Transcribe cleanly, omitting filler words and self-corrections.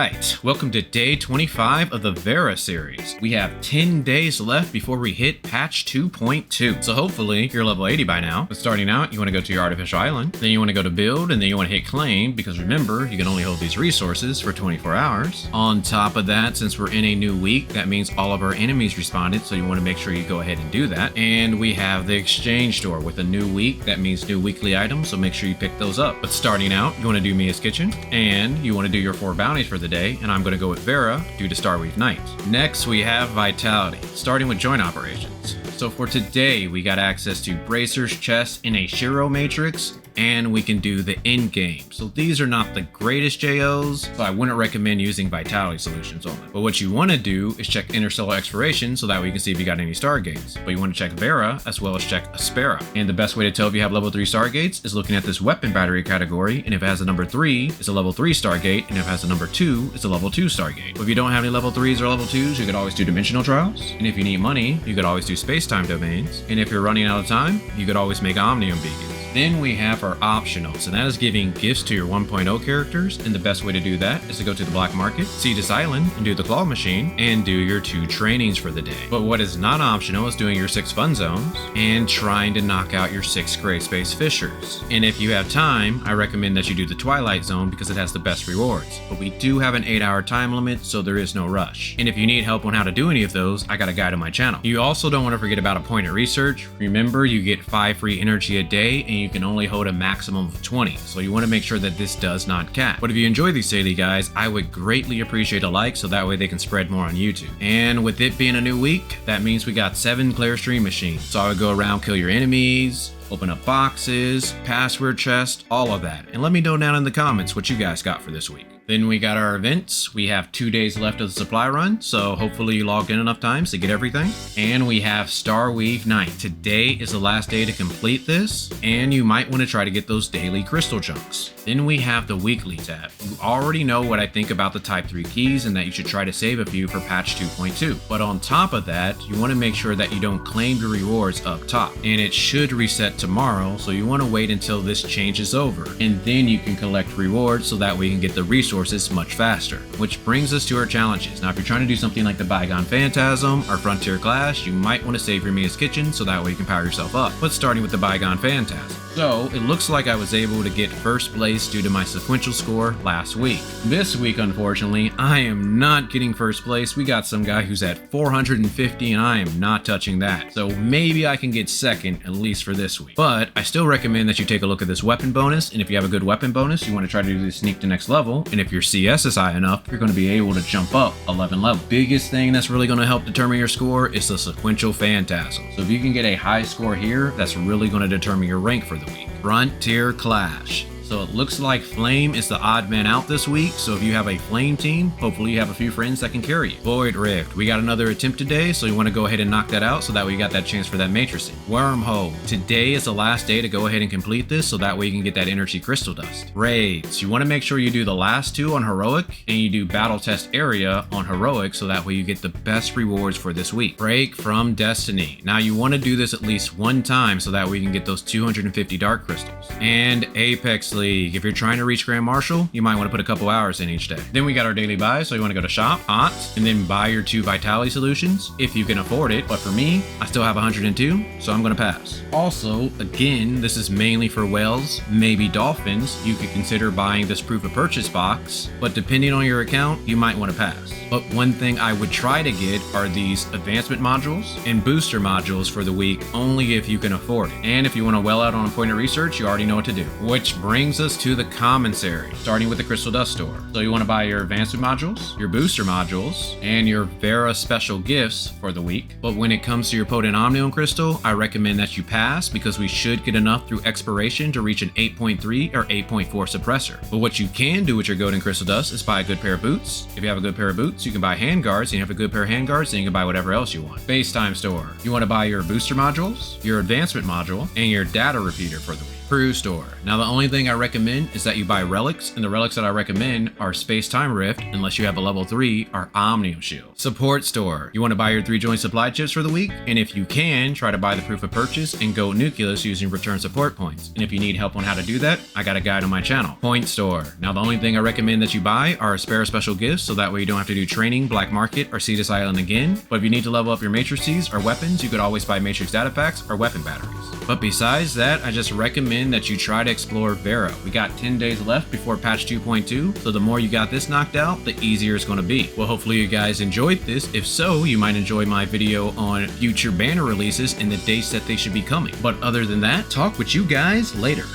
Alright, welcome to day 25 of the Vera Series. We have 10 days left before we hit patch 2.2. So hopefully you're level 80 by now. But starting out, you want to go to your artificial island, then you want to go to build, and then you want to hit claim, because remember, you can only hold these resources for 24 hours. On top of that, since we're in a new week, that means all of our enemies responded, so you want to make sure you go ahead and do that. And we have the exchange store with a new week. That means new weekly items, so make sure you pick those up. But starting out, you want to do Mia's Kitchen, and you want to do your 4 bounties for the day, and I'm going to go with Vera due to Starweave Night. Next, we have Vitality, starting with joint operations. So for today, we got access to Bracer's Chest in a Shiro Matrix, and we can do the end game. So these are not the greatest JOs, so I wouldn't recommend using Vitality solutions only. But what you want to do is check Interstellar Exploration so that way you can see if you got any Stargates. But you want to check Vera as well as check Aspera. And the best way to tell if you have level 3 Stargates is looking at this weapon battery category, and if it has a number 3, it's a level 3 Stargate, and if it has a number 2, it's a level 2 Stargate. But if you don't have any level 3s or level 2s, you could always do Dimensional Trials. And if you need money, you could always do Space-Time Domains. And if you're running out of time, you could always make Omnium Beacons. Then we have our optionals, and that is giving gifts to your 1.0 characters, and the best way to do that is to go to the black market, see this island, and do the claw machine, and do your 2 trainings for the day. But what is not optional is doing your 6 fun zones, and trying to knock out your 6 Greyspace fissures. And if you have time, I recommend that you do the Twilight zone because it has the best rewards. But we do have an 8-hour time limit, so there is no rush. And if you need help on how to do any of those, I got a guide on my channel. You also don't want to forget about appointed research. Remember, you get 5 free energy a day, and you can only hold a maximum of 20, so you want to make sure that this does not cap. But if you enjoy these daily guys, I would greatly appreciate a like so that way they can spread more on YouTube. And with it being a new week, that means we got 7 Clare stream machines. So I would go around, kill your enemies, open up boxes, password chest, all of that. And let me know down in the comments what you guys got for this week. Then we got our events. We have 2 days left of the supply run, so hopefully you logged in enough times to get everything. And we have Starweave Night. Today is the last day to complete this, and you might want to try to get those daily crystal chunks. Then we have the weekly tab. You already know what I think about the type 3 keys and that you should try to save a few for patch 2.2. But on top of that, you want to make sure that you don't claim your rewards up top. And it should reset tomorrow, so you want to wait until this changes over. And then you can collect rewards so that way you can get the resources much faster. Which brings us to our challenges. Now if you're trying to do something like the Bygone Phantasm or Frontier Clash, you might want to save your Mia's Kitchen so that way you can power yourself up. But starting with the Bygone Phantasm. So it looks like I was able to get first place due to my sequential score last week. This week, unfortunately, I am not getting first place. We got some guy who's at 450 and I am not touching that. So maybe I can get second, at least for this week. But I still recommend that you take a look at this weapon bonus, and if you have a good weapon bonus, you want to try to do this sneak to next level, and if your CS is high enough, you're going to be able to jump up 11 levels. Biggest thing that's really going to help determine your score is the sequential phantasm. So if you can get a high score here, that's really going to determine your rank for the week. Frontier Clash. So it looks like Flame is the odd man out this week, so if you have a Flame team, hopefully you have a few friends that can carry you. Void Rift. We got another attempt today, so you want to go ahead and knock that out so that way you got that chance for that matrixing. Wormhole. Today is the last day to go ahead and complete this so that way you can get that energy crystal dust. Raids. You want to make sure you do the last 2 on Heroic, and you do Battle Test Area on Heroic so that way you get the best rewards for this week. Break from Destiny. Now you want to do this at least 1 time so that way you can get those 250 dark crystals. And Apex League. If you're trying to reach Grand Marshal, you might want to put a couple hours in each day. Then we got our daily buys, so you want to go to shop, hot, and then buy your 2 Vitality solutions if you can afford it. But for me, I still have 102, so I'm going to pass. Also, again, this is mainly for whales, maybe dolphins. You could consider buying this proof of purchase box, but depending on your account, you might want to pass. But one thing I would try to get are these advancement modules and booster modules for the week, only if you can afford it. And if you want to well out on appointed research, you already know what to do. Which brings us to the Commissary, starting with the Crystal Dust store. So you want to buy your advancement modules, your booster modules, and your Vera special gifts for the week. But when it comes to your Potent Omnium Crystal, I recommend that you pass because we should get enough through expiration to reach an 8.3 or 8.4 suppressor. But what you can do with your Golden Crystal Dust is buy a good pair of boots. If you have a good pair of boots, you can buy handguards, and you have a good pair of handguards, then you can buy whatever else you want. Space Time store. You want to buy your booster modules, your advancement module, and your data repeater for the week. Crew Store. Now the only thing I recommend is that you buy relics, and the relics that I recommend are Space-Time Rift, unless you have a level 3, or Omnium Shield. Support Store. You want to buy your 3 joint supply chips for the week, and if you can, try to buy the proof of purchase and Goat Nucleus using return support points. And if you need help on how to do that, I got a guide on my channel. Point Store. Now the only thing I recommend that you buy are spare special gifts, so that way you don't have to do training, black market, or Cetus Island again. But if you need to level up your matrices or weapons, you could always buy matrix data packs or weapon batteries. But besides that, I just recommend that you try to explore Vera. We got 10 days left before patch 2.2, so the more you got this knocked out, the easier it's going to be. Well, hopefully you guys enjoyed this. If so, you might enjoy my video on future banner releases and the dates that they should be coming. But other than that, talk with you guys later.